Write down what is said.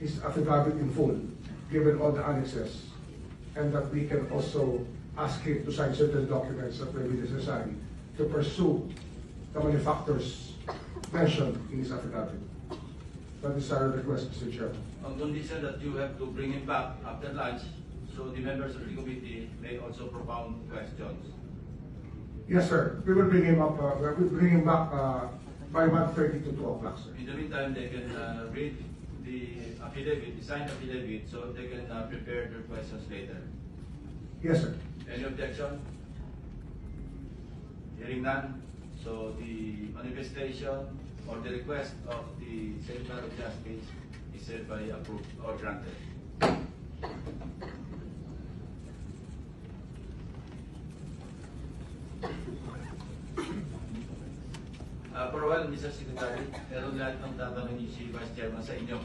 his affidavit in full, given all the annexes, and that we can also ask him to sign certain documents that may be necessary to pursue the manufacturers mentioned in his affidavit. That is our request, Mr. Chairman. On condition that you have to bring him back after lunch, so the members of the committee may also propound questions. Yes, sir. We will bring him up. We will bring him back by 1:30 to 2 o'clock, sir. In the meantime, they can read the affidavit, the signed affidavit, so they can prepare their questions later. Yes, sir. Any objection? Hearing none. So the manifestation or the request of the Secretary of Justice is hereby approved or granted. For a while, Mr. Secretary, meron lahat ng tatanungin si Vice Chairman sa inyo.